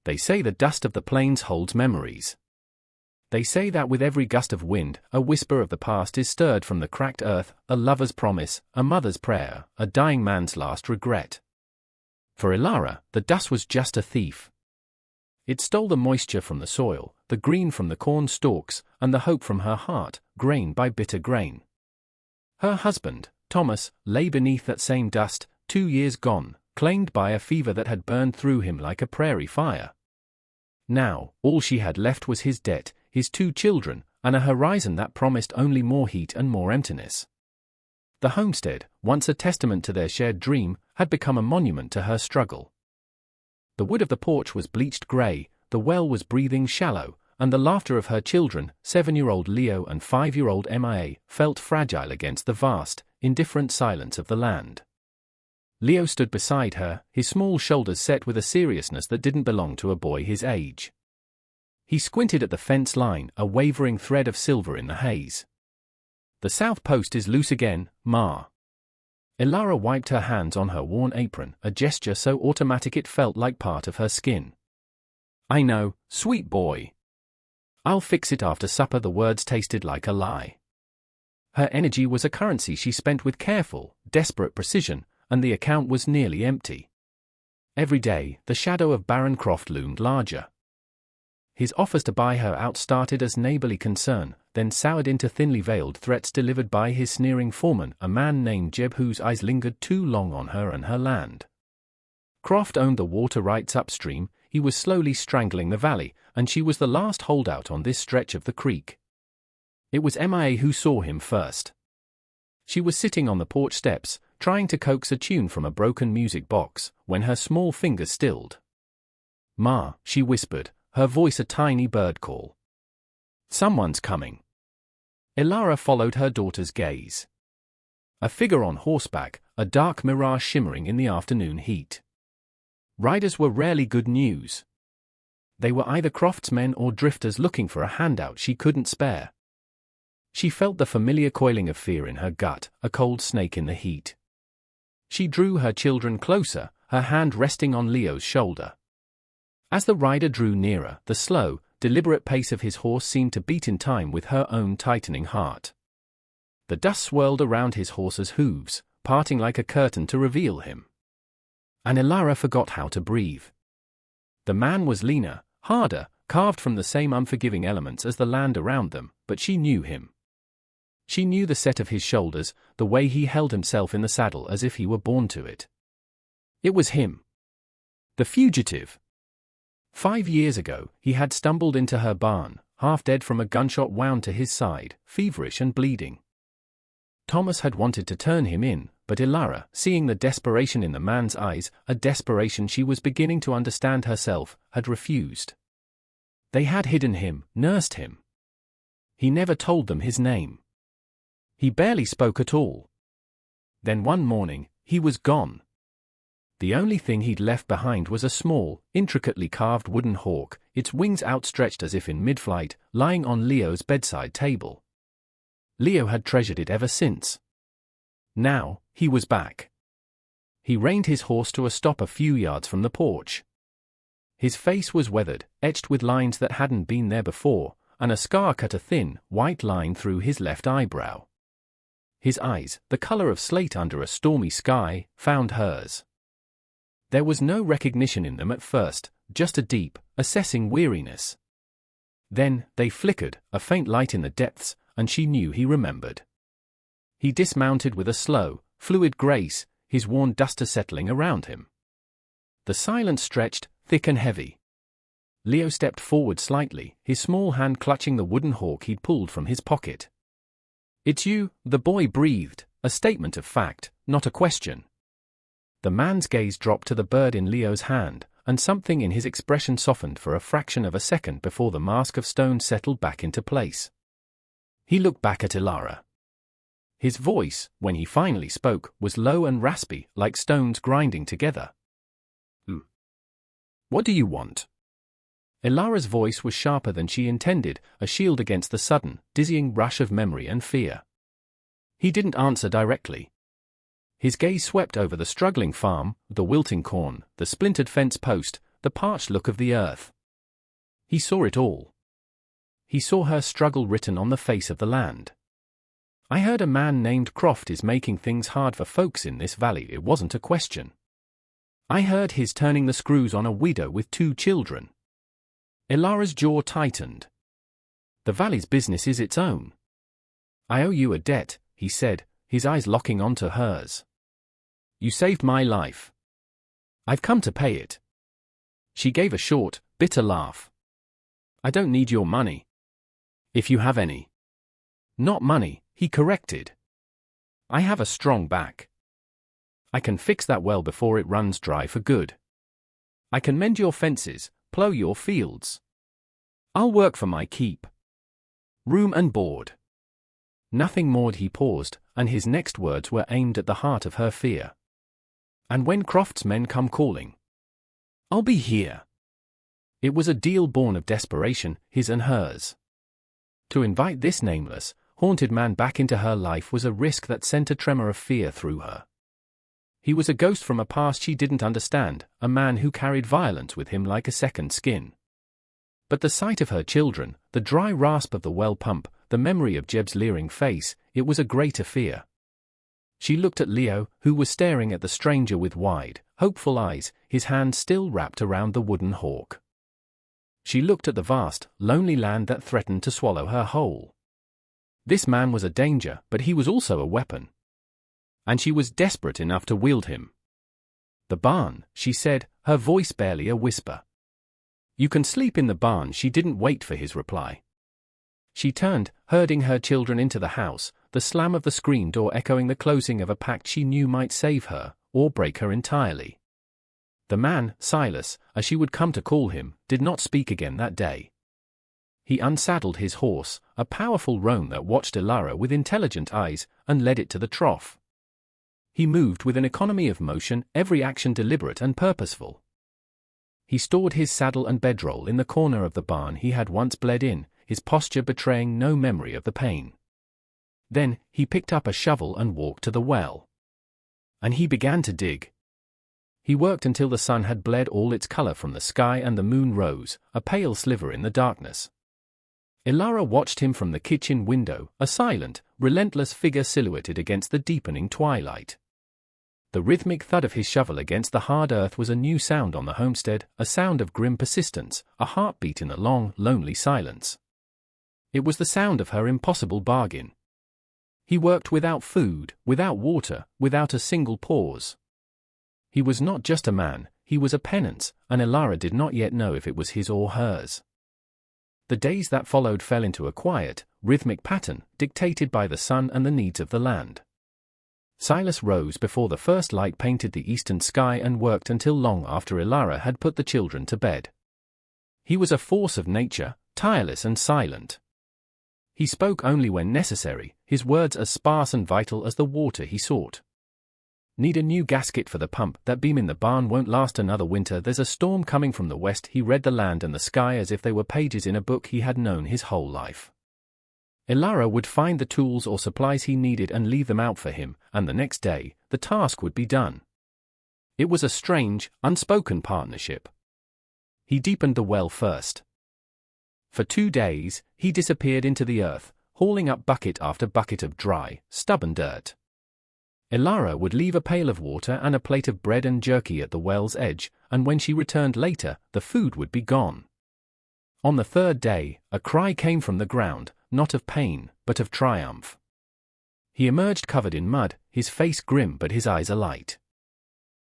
They say the dust of the plains holds memories. They say that with every gust of wind, a whisper of the past is stirred from the cracked earth, a lover's promise, a mother's prayer, a dying man's last regret. For Ilara, the dust was just a thief. It stole the moisture from the soil, the green from the corn stalks, and the hope from her heart, grain by bitter grain. Her husband, Thomas, lay beneath that same dust, 2 years gone, claimed by a fever that had burned through him like a prairie fire. Now, all she had left was his debt, his 2 children, and a horizon that promised only more heat and more emptiness. The homestead, once a testament to their shared dream, had become a monument to her struggle. The wood of the porch was bleached grey, the well was breathing shallow, and the laughter of her children, 7-year-old Leo and 5-year-old Mia, felt fragile against the vast, indifferent silence of the land. Leo stood beside her, his small shoulders set with a seriousness that didn't belong to a boy his age. He squinted at the fence line, a wavering thread of silver in the haze. "The south post is loose again, Ma." Ilara wiped her hands on her worn apron, a gesture so automatic it felt like part of her skin. "I know, sweet boy. I'll fix it after supper." The words tasted like a lie. Her energy was a currency she spent with careful, desperate precision, and the account was nearly empty. Every day, the shadow of Baron Croft loomed larger. His offers to buy her out started as neighborly concern, then soured into thinly veiled threats delivered by his sneering foreman, a man named Jeb whose eyes lingered too long on her and her land. Croft owned the water rights upstream, he was slowly strangling the valley, and she was the last holdout on this stretch of the creek. It was Mia who saw him first. She was sitting on the porch steps, trying to coax a tune from a broken music box, when her small fingers stilled. "Ma," she whispered, her voice a tiny bird call. "Someone's coming." Ilara followed her daughter's gaze. A figure on horseback, a dark mirage shimmering in the afternoon heat. Riders were rarely good news. They were either Croft's men or drifters looking for a handout she couldn't spare. She felt the familiar coiling of fear in her gut, a cold snake in the heat. She drew her children closer, her hand resting on Leo's shoulder. As the rider drew nearer, the slow, deliberate pace of his horse seemed to beat in time with her own tightening heart. The dust swirled around his horse's hooves, parting like a curtain to reveal him. And Ilara forgot how to breathe. The man was leaner, harder, carved from the same unforgiving elements as the land around them, but she knew him. She knew the set of his shoulders, the way he held himself in the saddle as if he were born to it. It was him. The fugitive. 5 years ago, he had stumbled into her barn, half dead from a gunshot wound to his side, feverish and bleeding. Thomas had wanted to turn him in, but Ilara, seeing the desperation in the man's eyes, a desperation she was beginning to understand herself, had refused. They had hidden him, nursed him. He never told them his name. He barely spoke at all. Then one morning, he was gone. The only thing he'd left behind was a small, intricately carved wooden hawk, its wings outstretched as if in mid-flight, lying on Leo's bedside table. Leo had treasured it ever since. Now, he was back. He reined his horse to a stop a few yards from the porch. His face was weathered, etched with lines that hadn't been there before, and a scar cut a thin, white line through his left eyebrow. His eyes, the color of slate under a stormy sky, found hers. There was no recognition in them at first, just a deep, assessing weariness. Then, they flickered, a faint light in the depths, and she knew he remembered. He dismounted with a slow, fluid grace, his worn duster settling around him. The silence stretched, thick and heavy. Leo stepped forward slightly, his small hand clutching the wooden hawk he'd pulled from his pocket. "It's you," the boy breathed, a statement of fact, not a question. The man's gaze dropped to the bird in Leo's hand, and something in his expression softened for a fraction of a second before the mask of stone settled back into place. He looked back at Ilara. His voice, when he finally spoke, was low and raspy, like stones grinding together. "What do you want?" Ilara's voice was sharper than she intended, a shield against the sudden, dizzying rush of memory and fear. He didn't answer directly. His gaze swept over the struggling farm, the wilting corn, the splintered fence post, the parched look of the earth. He saw it all. He saw her struggle written on the face of the land. "I heard a man named Croft is making things hard for folks in this valley. It wasn't a question. I heard he's turning the screws on a widow with 2 children. Ilara's jaw tightened. "The valley's business is its own. I owe you a debt," he said, his eyes locking onto hers. "You saved my life. I've come to pay it." She gave a short, bitter laugh. "I don't need your money. If you have any." "Not money," he corrected. "I have a strong back. I can fix that well before it runs dry for good. I can mend your fences, plow your fields. I'll work for my keep. Room and board." Nothing more. He paused, and his next words were aimed at the heart of her fear. "And when Croft's men come calling, I'll be here." It was a deal born of desperation, his and hers. To invite this nameless, haunted man back into her life was a risk that sent a tremor of fear through her. He was a ghost from a past she didn't understand, a man who carried violence with him like a second skin. But the sight of her children, the dry rasp of the well pump, the memory of Jeb's leering face, it was a greater fear. She looked at Leo, who was staring at the stranger with wide, hopeful eyes, his hand still wrapped around the wooden hawk. She looked at the vast, lonely land that threatened to swallow her whole. This man was a danger, but he was also a weapon. And she was desperate enough to wield him. "The barn," she said, her voice barely a whisper. "You can sleep in the barn." She didn't wait for his reply. She turned, herding her children into the house, the slam of the screen door echoing the closing of a pact she knew might save her, or break her entirely. The man, Silas, as she would come to call him, did not speak again that day. He unsaddled his horse, a powerful roan that watched Ilara with intelligent eyes, and led it to the trough. He moved with an economy of motion, every action deliberate and purposeful. He stored his saddle and bedroll in the corner of the barn he had once bled in, his posture betraying no memory of the pain. Then, he picked up a shovel and walked to the well. And he began to dig. He worked until the sun had bled all its color from the sky and the moon rose, a pale sliver in the darkness. Ilara watched him from the kitchen window, a silent, relentless figure silhouetted against the deepening twilight. The rhythmic thud of his shovel against the hard earth was a new sound on the homestead, a sound of grim persistence, a heartbeat in the long, lonely silence. It was the sound of her impossible bargain. He worked without food, without water, without a single pause. He was not just a man, he was a penance, and Ilara did not yet know if it was his or hers. The days that followed fell into a quiet, rhythmic pattern, dictated by the sun and the needs of the land. Silas rose before the first light painted the eastern sky and worked until long after Ilara had put the children to bed. He was a force of nature, tireless and silent. He spoke only when necessary, his words as sparse and vital as the water he sought. "Need a new gasket for the pump. That beam in the barn won't last another winter. There's a storm coming from the west." He read the land and the sky as if they were pages in a book he had known his whole life. Ilara would find the tools or supplies he needed and leave them out for him, and the next day, the task would be done. It was a strange, unspoken partnership. He deepened the well first. For 2 days, he disappeared into the earth, hauling up bucket after bucket of dry, stubborn dirt. Ilara would leave a pail of water and a plate of bread and jerky at the well's edge, and when she returned later, the food would be gone. On the 3rd day, a cry came from the ground, not of pain, but of triumph. He emerged covered in mud, his face grim but his eyes alight.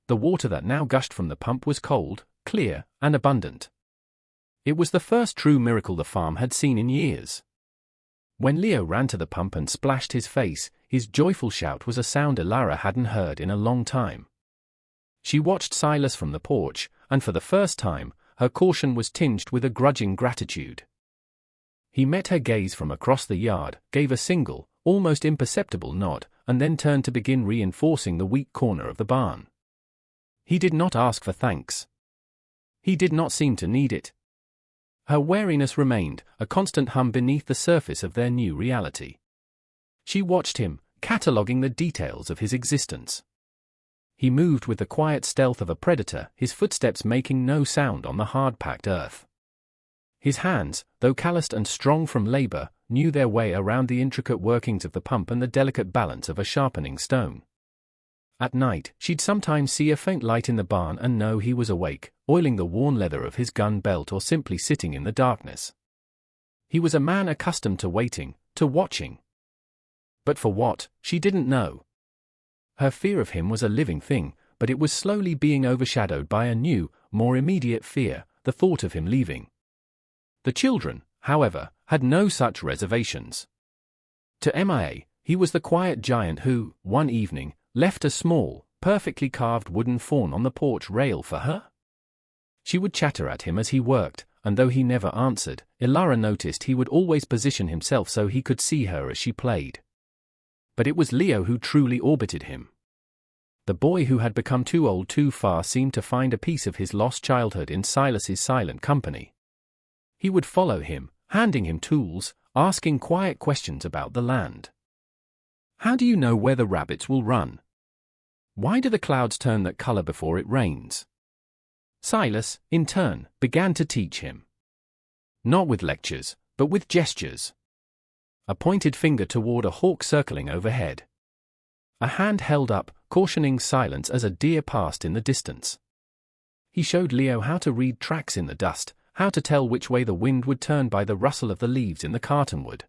The water that now gushed from the pump was cold, clear, and abundant. It was the first true miracle the farm had seen in years. When Leo ran to the pump and splashed his face, his joyful shout was a sound Ilara hadn't heard in a long time. She watched Silas from the porch, and for the first time, her caution was tinged with a grudging gratitude. He met her gaze from across the yard, gave a single, almost imperceptible nod, and then turned to begin reinforcing the weak corner of the barn. He did not ask for thanks. He did not seem to need it. Her wariness remained, a constant hum beneath the surface of their new reality. She watched him, cataloguing the details of his existence. He moved with the quiet stealth of a predator, his footsteps making no sound on the hard-packed earth. His hands, though calloused and strong from labor, knew their way around the intricate workings of the pump and the delicate balance of a sharpening stone. At night, she'd sometimes see a faint light in the barn and know he was awake, oiling the worn leather of his gun belt or simply sitting in the darkness. He was a man accustomed to waiting, to watching. But for what, she didn't know. Her fear of him was a living thing, but it was slowly being overshadowed by a new, more immediate fear, the thought of him leaving. The children, however, had no such reservations. To MIA, he was the quiet giant who, one evening, left a small, perfectly carved wooden fawn on the porch rail for her. She would chatter at him as he worked, and though he never answered, Ilara noticed he would always position himself so he could see her as she played. But it was Leo who truly orbited him. The boy who had become too old too far seemed to find a piece of his lost childhood in Silas's silent company. He would follow him, handing him tools, asking quiet questions about the land. How do you know where the rabbits will run? Why do the clouds turn that color before it rains? Silas, in turn, began to teach him. Not with lectures, but with gestures. A pointed finger toward a hawk circling overhead. A hand held up, cautioning silence as a deer passed in the distance. He showed Leo how to read tracks in the dust, how to tell which way the wind would turn by the rustle of the leaves in the cottonwood.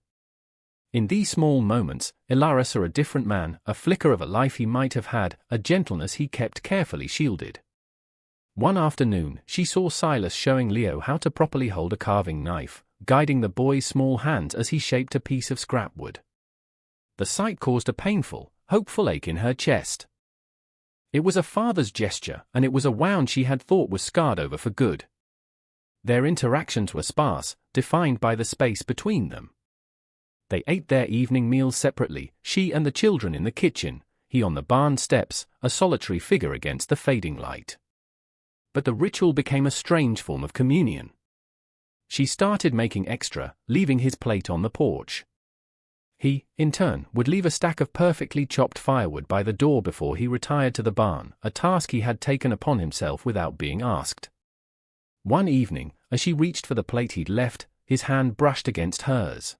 In these small moments, Ilara saw a different man, a flicker of a life he might have had, a gentleness he kept carefully shielded. One afternoon, she saw Silas showing Leo how to properly hold a carving knife, guiding the boy's small hands as he shaped a piece of scrap wood. The sight caused a painful, hopeful ache in her chest. It was a father's gesture, and it was a wound she had thought was scarred over for good. Their interactions were sparse, defined by the space between them. They ate their evening meals separately, she and the children in the kitchen, he on the barn steps, a solitary figure against the fading light. But the ritual became a strange form of communion. She started making extra, leaving his plate on the porch. He, in turn, would leave a stack of perfectly chopped firewood by the door before he retired to the barn, a task he had taken upon himself without being asked. One evening, as she reached for the plate he'd left, his hand brushed against hers.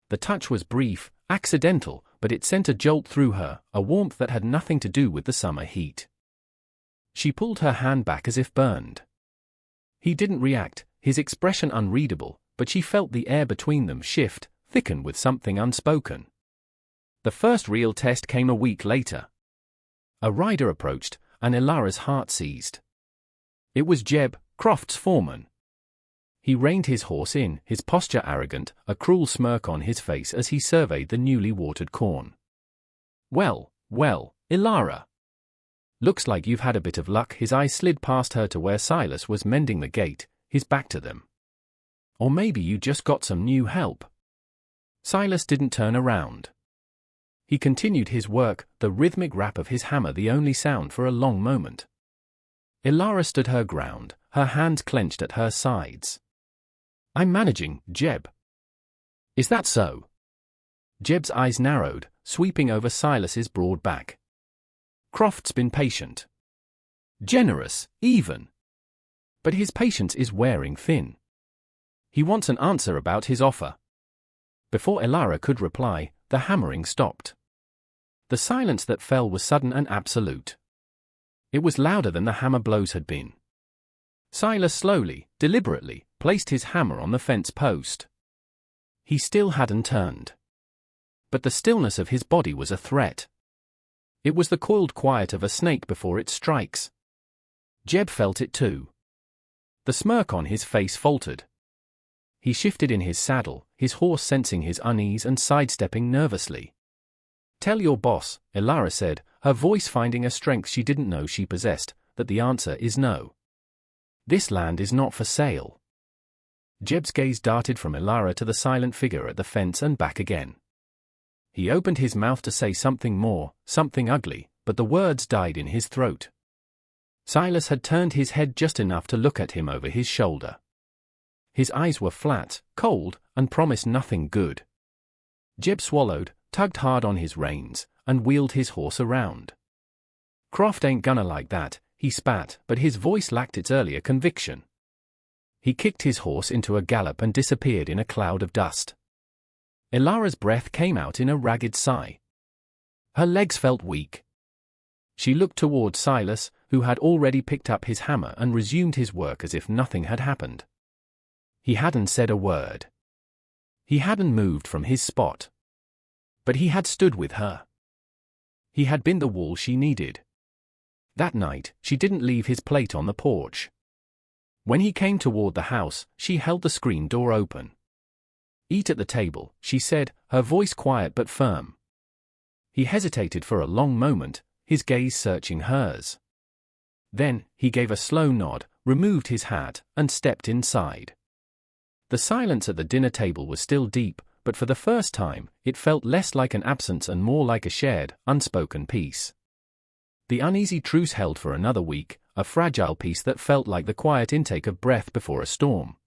The touch was brief, accidental, but it sent a jolt through her, a warmth that had nothing to do with the summer heat. She pulled her hand back as if burned. He didn't react, his expression unreadable, but she felt the air between them shift, thicken with something unspoken. The first real test came a week later. A rider approached, and Ilara's heart seized. It was Jeb, Croft's foreman. He reined his horse in, his posture arrogant, a cruel smirk on his face as he surveyed the newly watered corn. Well, Ilara. Looks like you've had a bit of luck. His eyes slid past her to where Silas was mending the gate, his back to them. Or maybe you just got some new help. Silas didn't turn around. He continued his work, the rhythmic rap of his hammer the only sound for a long moment. Ilara stood her ground, her hands clenched at her sides. I'm managing, Jeb. Is that so? Jeb's eyes narrowed, sweeping over Silas's broad back. Croft's been patient. Generous, even. But his patience is wearing thin. He wants an answer about his offer. Before Ilara could reply, the hammering stopped. The silence that fell was sudden and absolute. It was louder than the hammer blows had been. Silas slowly, deliberately, placed his hammer on the fence post. He still hadn't turned. But the stillness of his body was a threat. It was the coiled quiet of a snake before it strikes. Jeb felt it too. The smirk on his face faltered. He shifted in his saddle, his horse sensing his unease and sidestepping nervously. Tell your boss, Ilara said, her voice finding a strength she didn't know she possessed, that the answer is no. This land is not for sale. Jeb's gaze darted from Ilara to the silent figure at the fence and back again. He opened his mouth to say something more, something ugly, but the words died in his throat. Silas had turned his head just enough to look at him over his shoulder. His eyes were flat, cold, and promised nothing good. Jeb swallowed, tugged hard on his reins, and wheeled his horse around. Croft ain't gonna like that, he spat, but his voice lacked its earlier conviction. He kicked his horse into a gallop and disappeared in a cloud of dust. Ilara's breath came out in a ragged sigh. Her legs felt weak. She looked toward Silas, who had already picked up his hammer and resumed his work as if nothing had happened. He hadn't said a word. He hadn't moved from his spot. But he had stood with her. He had been the wall she needed. That night, she didn't leave his plate on the porch. When he came toward the house, she held the screen door open. Eat at the table, she said, her voice quiet but firm. He hesitated for a long moment, his gaze searching hers. Then, he gave a slow nod, removed his hat, and stepped inside. The silence at the dinner table was still deep, but for the first time, it felt less like an absence and more like a shared, unspoken peace. The uneasy truce held for another week, a fragile peace that felt like the quiet intake of breath before a storm.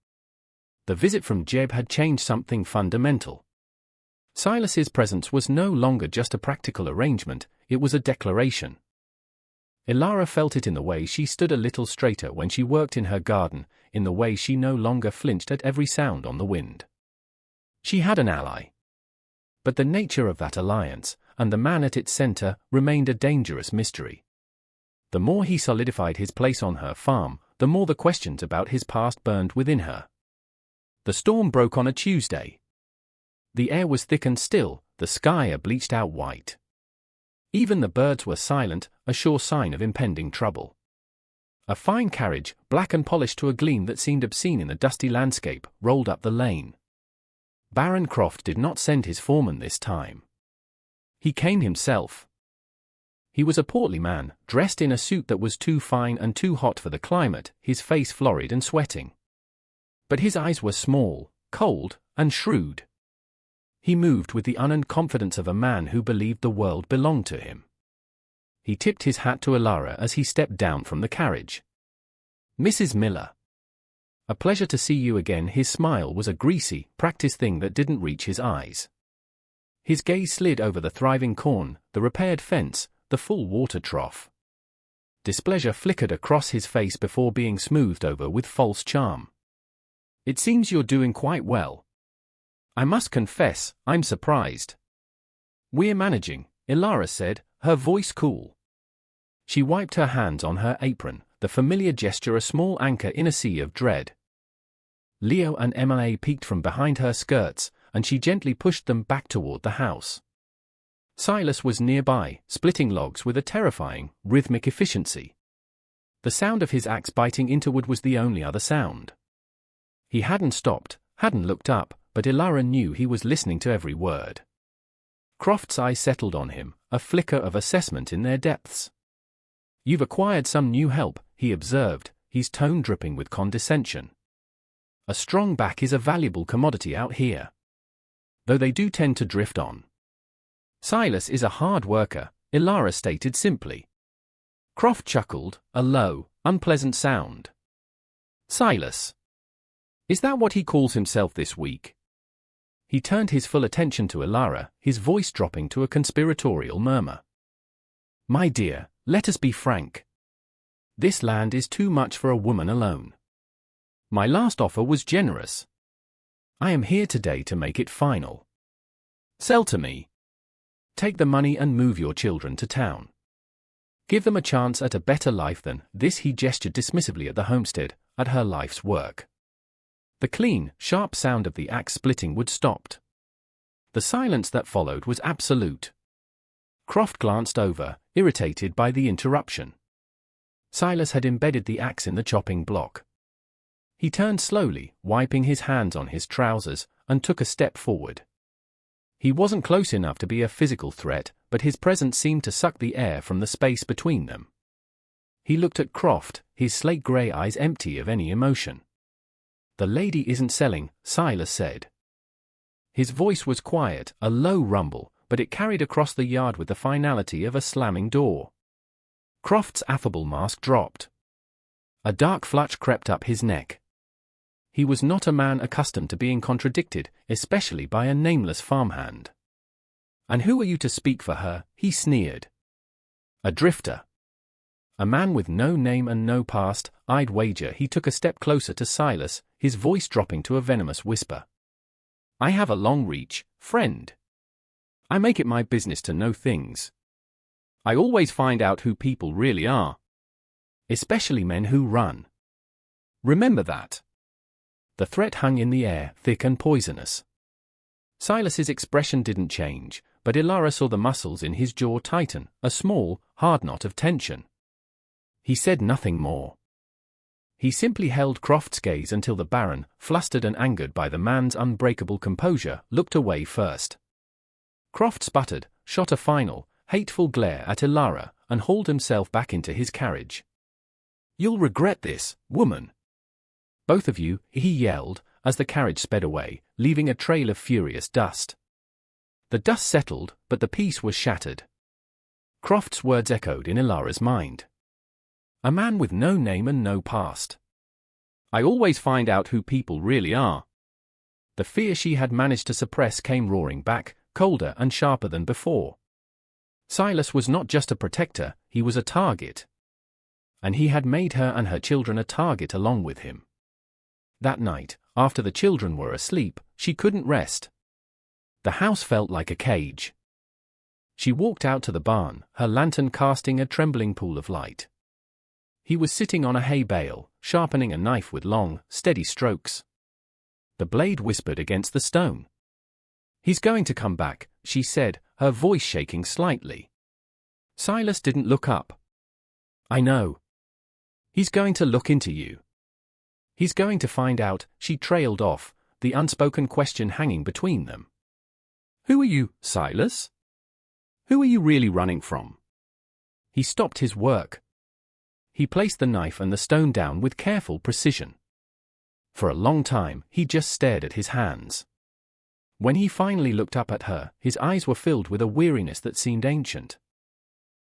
The visit from Jeb had changed something fundamental. Silas's presence was no longer just a practical arrangement, it was a declaration. Ilara felt it in the way she stood a little straighter when she worked in her garden, in the way she no longer flinched at every sound on the wind. She had an ally. But the nature of that alliance, and the man at its center, remained a dangerous mystery. The more he solidified his place on her farm, the more the questions about his past burned within her. The storm broke on a Tuesday. The air was thick and still, the sky a bleached-out white. Even the birds were silent, a sure sign of impending trouble. A fine carriage, black and polished to a gleam that seemed obscene in the dusty landscape, rolled up the lane. Baron Croft did not send his foreman this time. He came himself. He was a portly man, dressed in a suit that was too fine and too hot for the climate, his face florid and sweating. But his eyes were small, cold, and shrewd. He moved with the unearned confidence of a man who believed the world belonged to him. He tipped his hat to Ilara as he stepped down from the carriage. "Mrs. Miller. A pleasure to see you again." His smile was a greasy, practiced thing that didn't reach his eyes. His gaze slid over the thriving corn, the repaired fence, the full water trough. Displeasure flickered across his face before being smoothed over with false charm. "It seems you're doing quite well. I must confess, I'm surprised." "We're managing," Ilara said, her voice cool. She wiped her hands on her apron, the familiar gesture a small anchor in a sea of dread. Leo and Emma peeked from behind her skirts, and she gently pushed them back toward the house. Silas was nearby, splitting logs with a terrifying, rhythmic efficiency. The sound of his axe biting into wood was the only other sound. He hadn't stopped, hadn't looked up, but Ilara knew he was listening to every word. Croft's eyes settled on him, a flicker of assessment in their depths. "You've acquired some new help," he observed, his tone dripping with condescension. "A strong back is a valuable commodity out here. Though they do tend to drift on." "Silas is a hard worker," Ilara stated simply. Croft chuckled, a low, unpleasant sound. "Silas? Is that what he calls himself this week?" He turned his full attention to Ilara, his voice dropping to a conspiratorial murmur. "My dear, let us be frank. This land is too much for a woman alone. My last offer was generous. I am here today to make it final. Sell to me. Take the money and move your children to town. Give them a chance at a better life than this." He gestured dismissively at the homestead, at her life's work. The clean, sharp sound of the axe splitting wood stopped. The silence that followed was absolute. Croft glanced over, irritated by the interruption. Silas had embedded the axe in the chopping block. He turned slowly, wiping his hands on his trousers, and took a step forward. He wasn't close enough to be a physical threat, but his presence seemed to suck the air from the space between them. He looked at Croft, his slate-grey eyes empty of any emotion. "The lady isn't selling," Silas said. His voice was quiet, a low rumble, but it carried across the yard with the finality of a slamming door. Croft's affable mask dropped. A dark flush crept up his neck. He was not a man accustomed to being contradicted, especially by a nameless farmhand. "And who are you to speak for her?" he sneered. "A drifter. A man with no name and no past. I'd wager he took a step closer to Silas, his voice dropping to a venomous whisper. I have a long reach, friend. I make it my business to know things. I always find out who people really are. Especially men who run. Remember that. The threat hung in the air, thick and poisonous. Silas's expression didn't change, but Ilara saw the muscles in his jaw tighten, a small, hard knot of tension. He said nothing more. He simply held Croft's gaze until the Baron, flustered and angered by the man's unbreakable composure, looked away first. Croft sputtered, shot a final, hateful glare at Ilara, and hauled himself back into his carriage. You'll regret this, woman. Both of you, he yelled, as the carriage sped away, leaving a trail of furious dust. The dust settled, but the peace was shattered. Croft's words echoed in Ilara's mind. A man with no name and no past. I always find out who people really are. The fear she had managed to suppress came roaring back, colder and sharper than before. Silas was not just a protector, he was a target. And he had made her and her children a target along with him. That night, after the children were asleep, she couldn't rest. The house felt like a cage. She walked out to the barn, her lantern casting a trembling pool of light. He was sitting on a hay bale, sharpening a knife with long, steady strokes. The blade whispered against the stone. He's going to come back, she said, her voice shaking slightly. Silas didn't look up. I know. He's going to look into you. He's going to find out, she trailed off, the unspoken question hanging between them. Who are you, Silas? Who are you really running from? He stopped his work. He placed the knife and the stone down with careful precision. For a long time, he just stared at his hands. When he finally looked up at her, his eyes were filled with a weariness that seemed ancient.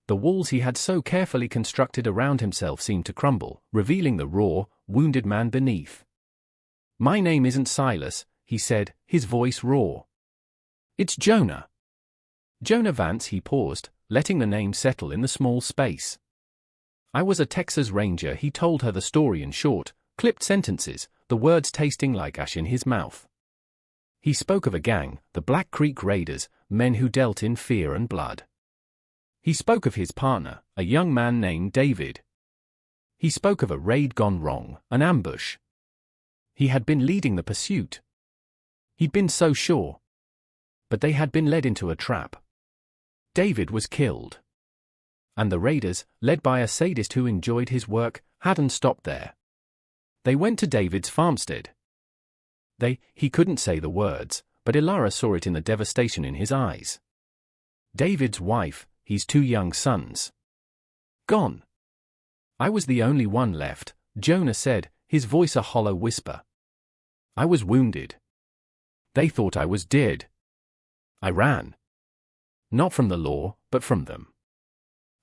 The walls he had so carefully constructed around himself seemed to crumble, revealing the raw, wounded man beneath. My name isn't Silas, he said, his voice raw. It's Jonah. Jonah Vance. He paused, letting the name settle in the small space. I was a Texas Ranger. He told her the story in short, clipped sentences, the words tasting like ash in his mouth. He spoke of a gang, the Black Creek Raiders, men who dealt in fear and blood. He spoke of his partner, a young man named David. He spoke of a raid gone wrong, an ambush. He had been leading the pursuit. He'd been so sure. But they had been led into a trap. David was killed. And the raiders, led by a sadist who enjoyed his work, hadn't stopped there. They went to David's farmstead. He couldn't say the words, but Ilara saw it in the devastation in his eyes. David's wife, his 2 young sons. Gone. I was the only one left, Jonah said, his voice a hollow whisper. I was wounded. They thought I was dead. I ran. Not from the law, but from them.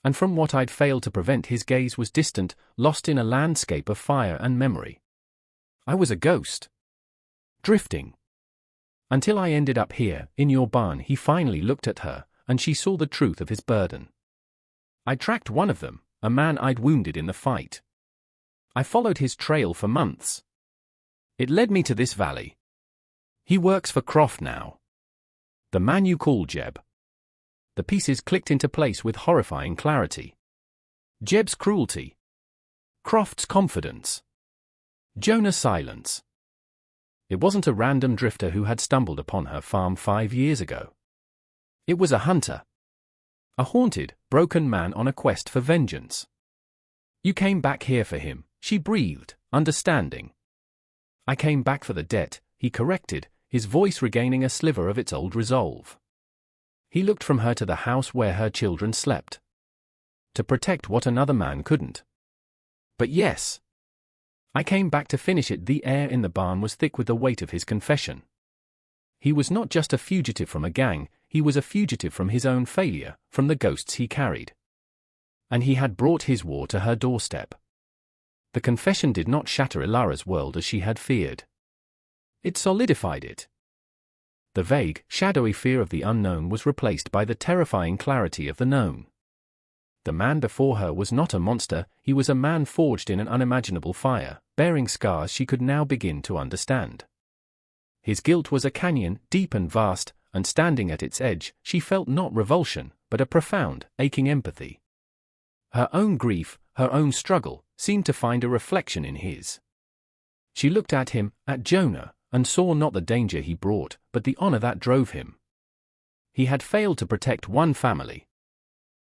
And from what I'd failed to prevent. His gaze was distant, lost in a landscape of fire and memory. I was a ghost. Drifting. Until I ended up here, in your barn. He finally looked at her, and she saw the truth of his burden. I tracked one of them, a man I'd wounded in the fight. I followed his trail for months. It led me to this valley. He works for Croft now. The man you call Jeb. The pieces clicked into place with horrifying clarity. Jeb's cruelty. Croft's confidence. Jonah's silence. It wasn't a random drifter who had stumbled upon her farm 5 years ago. It was a hunter. A haunted, broken man on a quest for vengeance. You came back here for him, she breathed, understanding. I came back for the debt, he corrected, his voice regaining a sliver of its old resolve. He looked from her to the house where her children slept. To protect what another man couldn't. But yes. I came back to finish it. The air in the barn was thick with the weight of his confession. He was not just a fugitive from a gang, he was a fugitive from his own failure, from the ghosts he carried. And he had brought his war to her doorstep. The confession did not shatter Ilara's world as she had feared. It solidified it. The vague, shadowy fear of the unknown was replaced by the terrifying clarity of the known. The man before her was not a monster, he was a man forged in an unimaginable fire, bearing scars she could now begin to understand. His guilt was a canyon, deep and vast, and standing at its edge, she felt not revulsion, but a profound, aching empathy. Her own grief, her own struggle, seemed to find a reflection in his. She looked at him, at Jonah, and saw not the danger he brought, but the honor that drove him. He had failed to protect one family.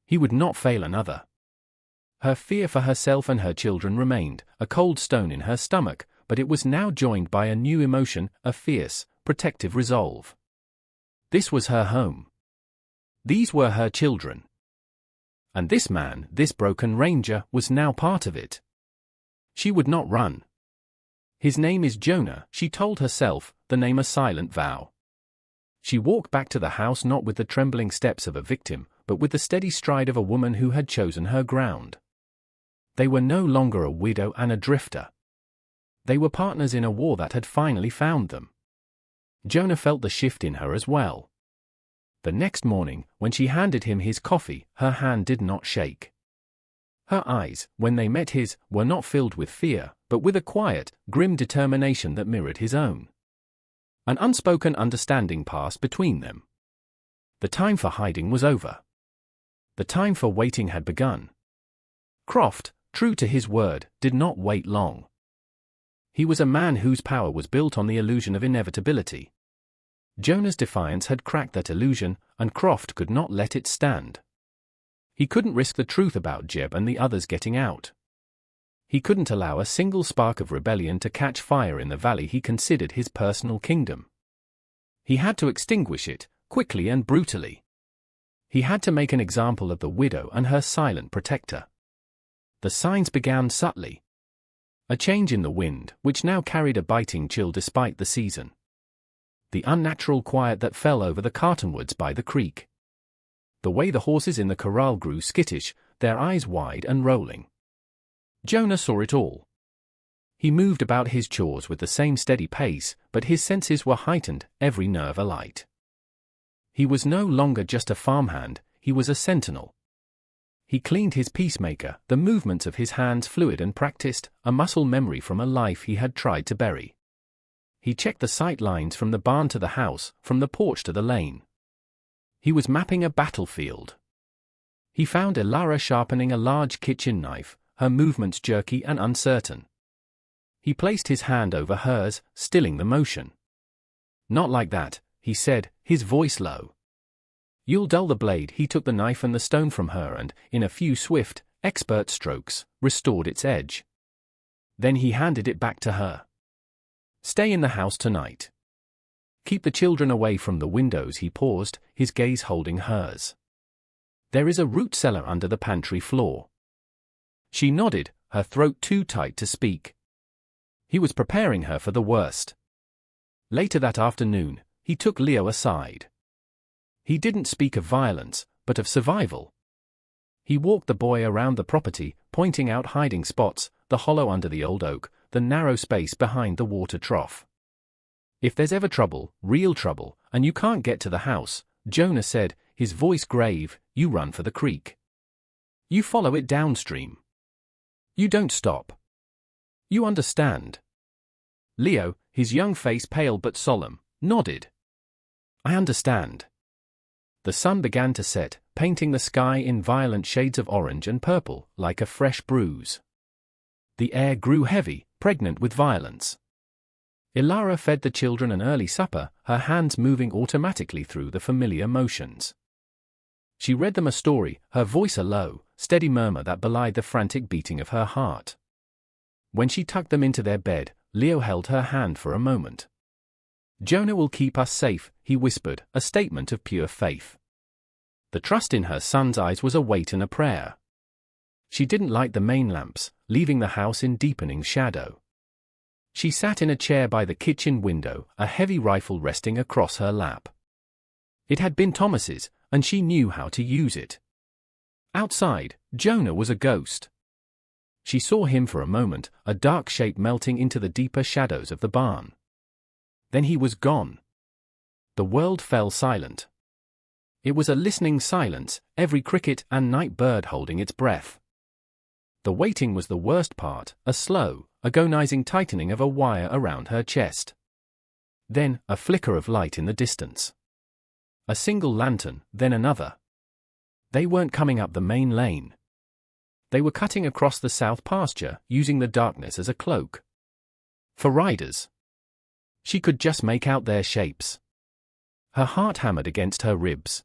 He would not fail another. Her fear for herself and her children remained, a cold stone in her stomach, but it was now joined by a new emotion, a fierce, protective resolve. This was her home. These were her children. And this man, this broken ranger, was now part of it. She would not run. His name is Jonah, she told herself, the name a silent vow. She walked back to the house not with the trembling steps of a victim, but with the steady stride of a woman who had chosen her ground. They were no longer a widow and a drifter. They were partners in a war that had finally found them. Jonah felt the shift in her as well. The next morning, when she handed him his coffee, her hand did not shake. Her eyes, when they met his, were not filled with fear, but with a quiet, grim determination that mirrored his own. An unspoken understanding passed between them. The time for hiding was over. The time for waiting had begun. Croft, true to his word, did not wait long. He was a man whose power was built on the illusion of inevitability. Jonah's defiance had cracked that illusion, and Croft could not let it stand. He couldn't risk the truth about Jeb and the others getting out. He couldn't allow a single spark of rebellion to catch fire in the valley he considered his personal kingdom. He had to extinguish it, quickly and brutally. He had to make an example of the widow and her silent protector. The signs began subtly. A change in the wind, which now carried a biting chill despite the season. The unnatural quiet that fell over the cottonwoods by the creek. The way the horses in the corral grew skittish, their eyes wide and rolling. Jonah saw it all. He moved about his chores with the same steady pace, but his senses were heightened, every nerve alight. He was no longer just a farmhand, he was a sentinel. He cleaned his peacemaker, the movements of his hands fluid and practiced, a muscle memory from a life he had tried to bury. He checked the sight lines from the barn to the house, from the porch to the lane. He was mapping a battlefield. He found Elara sharpening a large kitchen knife, her movements jerky and uncertain. He placed his hand over hers, stilling the motion. "Not like that," he said, his voice low. "You'll dull the blade." He took the knife and the stone from her and, in a few swift, expert strokes, restored its edge. Then he handed it back to her. "Stay in the house tonight. Keep the children away from the windows." He paused, his gaze holding hers. "There is a root cellar under the pantry floor." She nodded, her throat too tight to speak. He was preparing her for the worst. Later that afternoon, he took Leo aside. He didn't speak of violence, but of survival. He walked the boy around the property, pointing out hiding spots, the hollow under the old oak, the narrow space behind the water trough. "If there's ever trouble, real trouble, and you can't get to the house," Jonah said, his voice grave, "you run for the creek. You follow it downstream. You don't stop. You understand?" Leo, his young face pale but solemn, nodded. "I understand." The sun began to set, painting the sky in violent shades of orange and purple, like a fresh bruise. The air grew heavy, pregnant with violence. Elara fed the children an early supper, her hands moving automatically through the familiar motions. She read them a story, her voice a low, steady murmur that belied the frantic beating of her heart. When she tucked them into their bed, Leo held her hand for a moment. "Jonah will keep us safe," he whispered, a statement of pure faith. The trust in her son's eyes was a weight and a prayer. She didn't light the main lamps, leaving the house in deepening shadow. She sat in a chair by the kitchen window, a heavy rifle resting across her lap. It had been Thomas's, and she knew how to use it. Outside, Jonah was a ghost. She saw him for a moment, a dark shape melting into the deeper shadows of the barn. Then he was gone. The world fell silent. It was a listening silence, every cricket and night bird holding its breath. The waiting was the worst part, a slow, agonizing tightening of a wire around her chest. Then, a flicker of light in the distance. A single lantern, then another. They weren't coming up the main lane. They were cutting across the south pasture, using the darkness as a cloak. For riders. She could just make out their shapes. Her heart hammered against her ribs.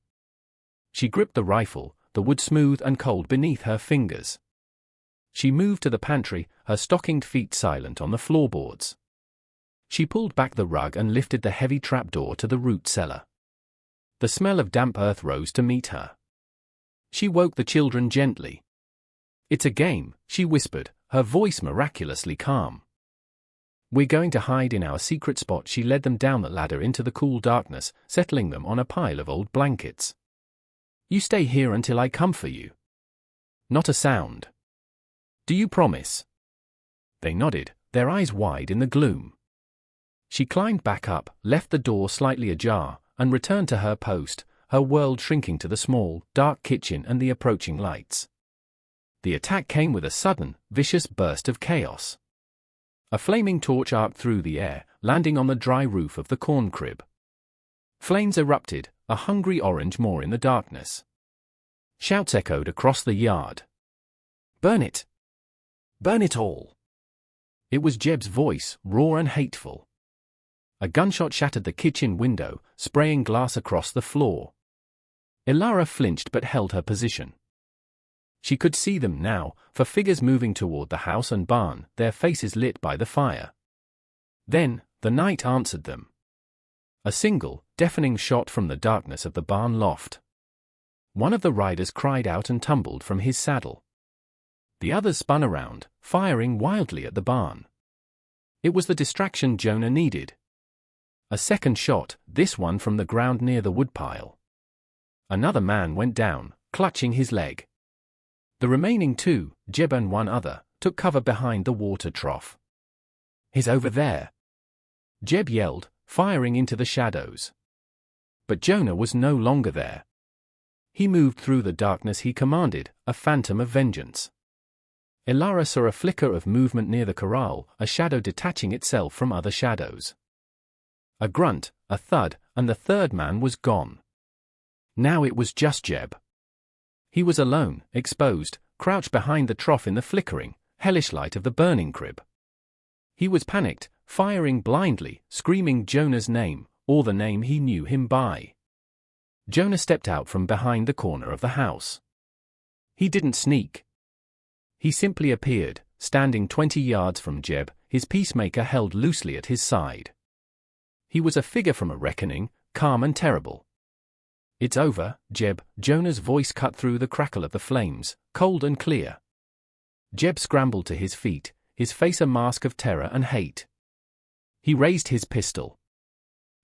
She gripped the rifle, the wood smooth and cold beneath her fingers. She moved to the pantry, her stockinged feet silent on the floorboards. She pulled back the rug and lifted the heavy trapdoor to the root cellar. The smell of damp earth rose to meet her. She woke the children gently. "It's a game," she whispered, her voice miraculously calm. "We're going to hide in our secret spot." She led them down the ladder into the cool darkness, settling them on a pile of old blankets. "You stay here until I come for you." Not a sound. "Do you promise?" They nodded, their eyes wide in the gloom. She climbed back up, left the door slightly ajar, and returned to her post, her world shrinking to the small, dark kitchen and the approaching lights. The attack came with a sudden, vicious burst of chaos. A flaming torch arced through the air, landing on the dry roof of the corn crib. Flames erupted, a hungry orange more in the darkness. Shouts echoed across the yard. "Burn it! Burn it all!" It was Jeb's voice, raw and hateful. A gunshot shattered the kitchen window, spraying glass across the floor. Ilara flinched but held her position. She could see them now, for figures moving toward the house and barn, their faces lit by the fire. Then, the night answered them. A single, deafening shot from the darkness of the barn loft. One of the riders cried out and tumbled from his saddle. The others spun around, firing wildly at the barn. It was the distraction Jonah needed. A second shot, this one from the ground near the woodpile. Another man went down, clutching his leg. The remaining two, Jeb and one other, took cover behind the water trough. "He's over there!" Jeb yelled, firing into the shadows. But Jonah was no longer there. He moved through the darkness he commanded, a phantom of vengeance. Ilara saw a flicker of movement near the corral, a shadow detaching itself from other shadows. A grunt, a thud, and the third man was gone. Now it was just Jeb. He was alone, exposed, crouched behind the trough in the flickering, hellish light of the burning crib. He was panicked, firing blindly, screaming Jonah's name, or the name he knew him by. Jonah stepped out from behind the corner of the house. He didn't sneak. He simply appeared, standing 20 yards from Jeb, his peacemaker held loosely at his side. He was a figure from a reckoning, calm and terrible. "It's over, Jeb," Jonah's voice cut through the crackle of the flames, cold and clear. Jeb scrambled to his feet, his face a mask of terror and hate. He raised his pistol.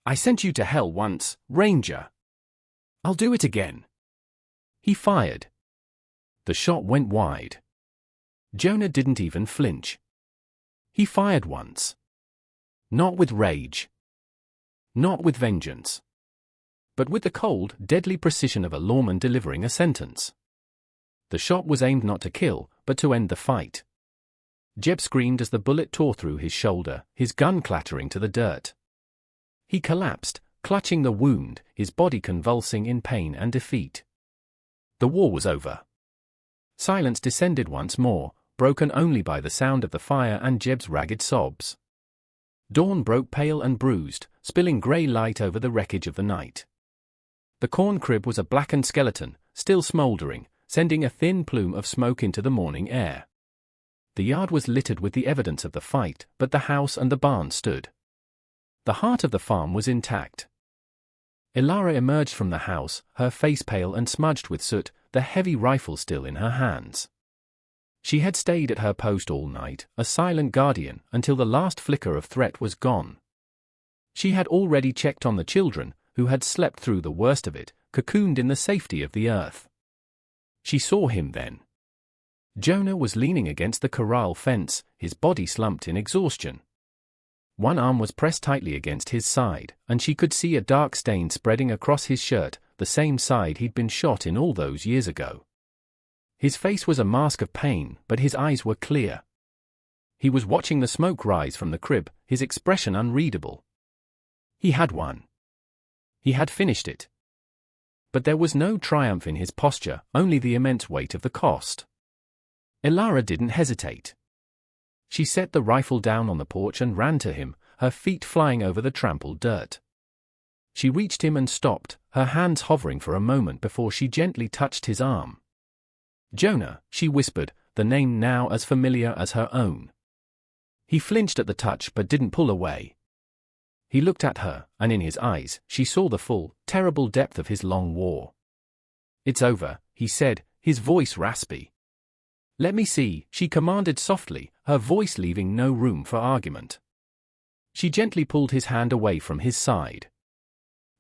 "I sent you to hell once, Ranger. I'll do it again." He fired. The shot went wide. Jonah didn't even flinch. He fired once. Not with rage. Not with vengeance. But with the cold, deadly precision of a lawman delivering a sentence. The shot was aimed not to kill, but to end the fight. Jeb screamed as the bullet tore through his shoulder, his gun clattering to the dirt. He collapsed, clutching the wound, his body convulsing in pain and defeat. The war was over. Silence descended once more, broken only by the sound of the fire and Jeb's ragged sobs. Dawn broke pale and bruised, spilling grey light over the wreckage of the night. The corn crib was a blackened skeleton, still smouldering, sending a thin plume of smoke into the morning air. The yard was littered with the evidence of the fight, but the house and the barn stood. The heart of the farm was intact. Ilara emerged from the house, her face pale and smudged with soot, the heavy rifle still in her hands. She had stayed at her post all night, a silent guardian, until the last flicker of threat was gone. She had already checked on the children, who had slept through the worst of it, cocooned in the safety of the earth. She saw him then. Jonah was leaning against the corral fence, his body slumped in exhaustion. One arm was pressed tightly against his side, and she could see a dark stain spreading across his shirt, the the same side he'd been shot in all those years ago. His face was a mask of pain, but his eyes were clear. He was watching the smoke rise from the crib, his expression unreadable. He had won. He had finished it. But there was no triumph in his posture, only the immense weight of the cost. Ilara didn't hesitate. She set the rifle down on the porch and ran to him, her feet flying over the trampled dirt. She reached him and stopped, her hands hovering for a moment before she gently touched his arm. "Jonah," she whispered, the name now as familiar as her own. He flinched at the touch but didn't pull away. He looked at her, and in his eyes, she saw the full, terrible depth of his long war. "It's over," he said, his voice raspy. "Let me see," she commanded softly, her voice leaving no room for argument. She gently pulled his hand away from his side.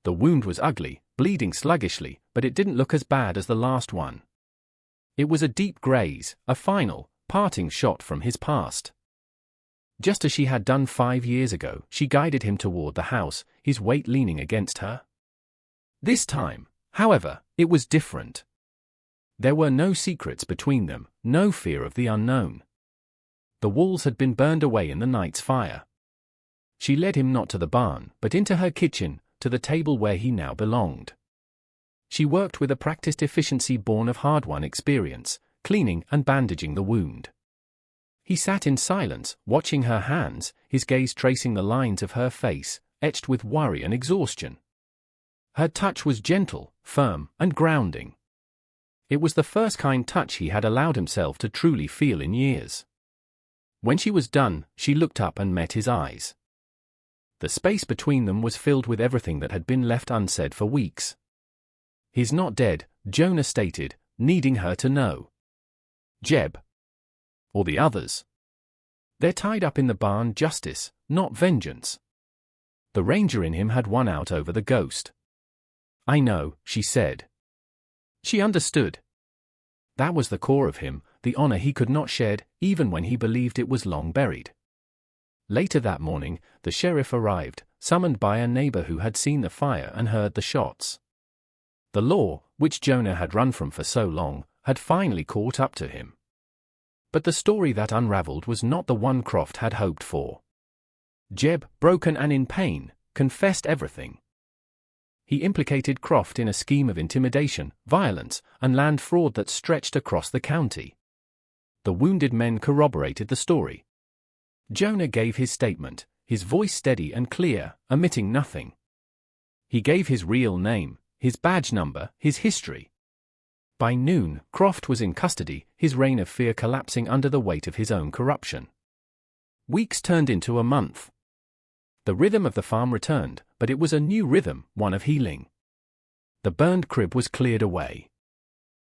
The wound was ugly, bleeding sluggishly, but it didn't look as bad as the last one. It was a deep graze, a final, parting shot from his past. Just as she had done 5 years ago, she guided him toward the house, his weight leaning against her. This time, however, it was different. There were no secrets between them, no fear of the unknown. The walls had been burned away in the night's fire. She led him not to the barn, but into her kitchen, to the table where he now belonged. She worked with a practiced efficiency born of hard-won experience, cleaning and bandaging the wound. He sat in silence, watching her hands, his gaze tracing the lines of her face, etched with worry and exhaustion. Her touch was gentle, firm, and grounding. It was the first kind touch he had allowed himself to truly feel in years. When she was done, she looked up and met his eyes. The space between them was filled with everything that had been left unsaid for weeks. "He's not dead," Jonah stated, needing her to know. "Jeb. Or the others. They're tied up in the barn justice, not vengeance." The ranger in him had won out over the ghost. "I know," she said. She understood. That was the core of him, the honor he could not shed, even when he believed it was long buried. Later that morning, the sheriff arrived, summoned by a neighbor who had seen the fire and heard the shots. The law, which Jonah had run from for so long, had finally caught up to him. But the story that unraveled was not the one Croft had hoped for. Jeb, broken and in pain, confessed everything. He implicated Croft in a scheme of intimidation, violence, and land fraud that stretched across the county. The wounded men corroborated the story. Jonah gave his statement, his voice steady and clear, omitting nothing. He gave his real name, his badge number, his history. By noon, Croft was in custody, his reign of fear collapsing under the weight of his own corruption. Weeks turned into a month. The rhythm of the farm returned, but it was a new rhythm, one of healing. The burned crib was cleared away.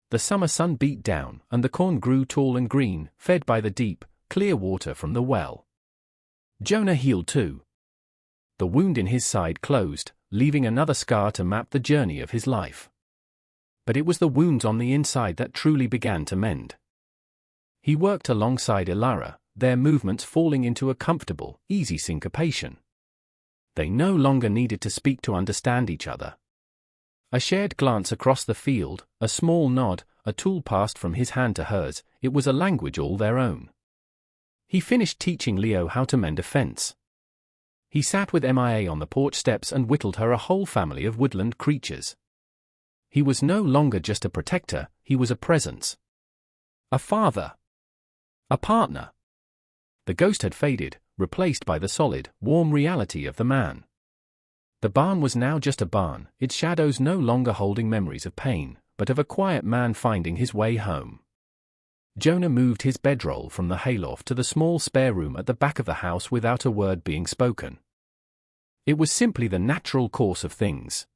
The summer sun beat down, and the corn grew tall and green, fed by the deep, clear water from the well. Jonah healed too. The wound in his side closed, leaving another scar to map the journey of his life. But it was the wounds on the inside that truly began to mend. He worked alongside Ilara, their movements falling into a comfortable, easy syncopation. They no longer needed to speak to understand each other. A shared glance across the field, a small nod, a tool passed from his hand to hers, it was a language all their own. He finished teaching Leo how to mend a fence. He sat with Mia on the porch steps and whittled her a whole family of woodland creatures. He was no longer just a protector, he was a presence. A father. A partner. The ghost had faded, replaced by the solid, warm reality of the man. The barn was now just a barn, its shadows no longer holding memories of pain, but of a quiet man finding his way home. Jonah moved his bedroll from the hayloft to the small spare room at the back of the house without a word being spoken. It was simply the natural course of things.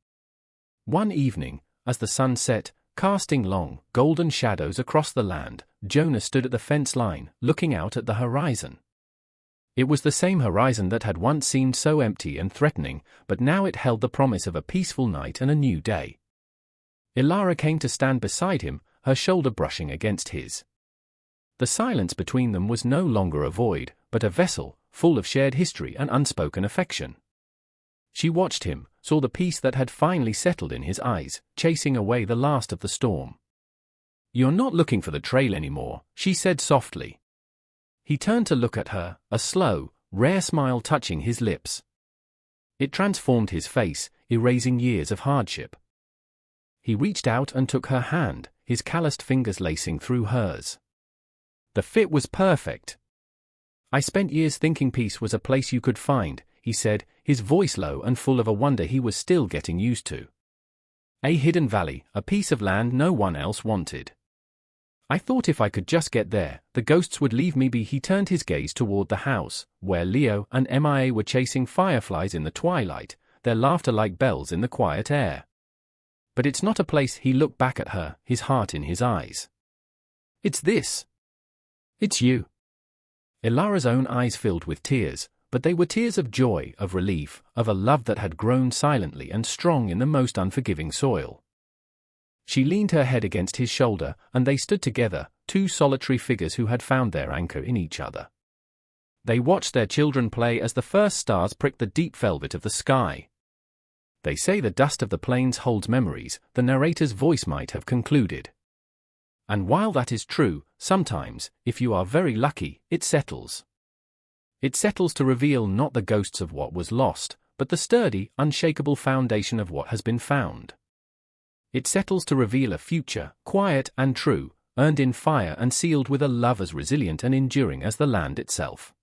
One evening, as the sun set, casting long, golden shadows across the land, Jonah stood at the fence line, looking out at the horizon. It was the same horizon that had once seemed so empty and threatening, but now it held the promise of a peaceful night and a new day. Ilara came to stand beside him, her shoulder brushing against his. The silence between them was no longer a void, but a vessel, full of shared history and unspoken affection. She watched him, saw the peace that had finally settled in his eyes, chasing away the last of the storm. "You're not looking for the trail anymore," she said softly. He turned to look at her, a slow, rare smile touching his lips. It transformed his face, erasing years of hardship. He reached out and took her hand, his calloused fingers lacing through hers. The fit was perfect. "I spent years thinking peace was a place you could find," he said, his voice low and full of a wonder he was still getting used to. "A hidden valley, a piece of land no one else wanted. I thought if I could just get there, the ghosts would leave me be." He turned his gaze toward the house, where Leo and Mia were chasing fireflies in the twilight, their laughter like bells in the quiet air. "But it's not a place." He looked back at her, his heart in his eyes. "It's this. It's you." Ilara's own eyes filled with tears, but they were tears of joy, of relief, of a love that had grown silently and strong in the most unforgiving soil. She leaned her head against his shoulder, and they stood together, two solitary figures who had found their anchor in each other. They watched their children play as the first stars pricked the deep velvet of the sky. "They say the dust of the plains holds memories," the narrator's voice might have concluded. "And while that is true, sometimes, if you are very lucky, it settles. It settles to reveal not the ghosts of what was lost, but the sturdy, unshakable foundation of what has been found. It settles to reveal a future, quiet and true, earned in fire and sealed with a love as resilient and enduring as the land itself."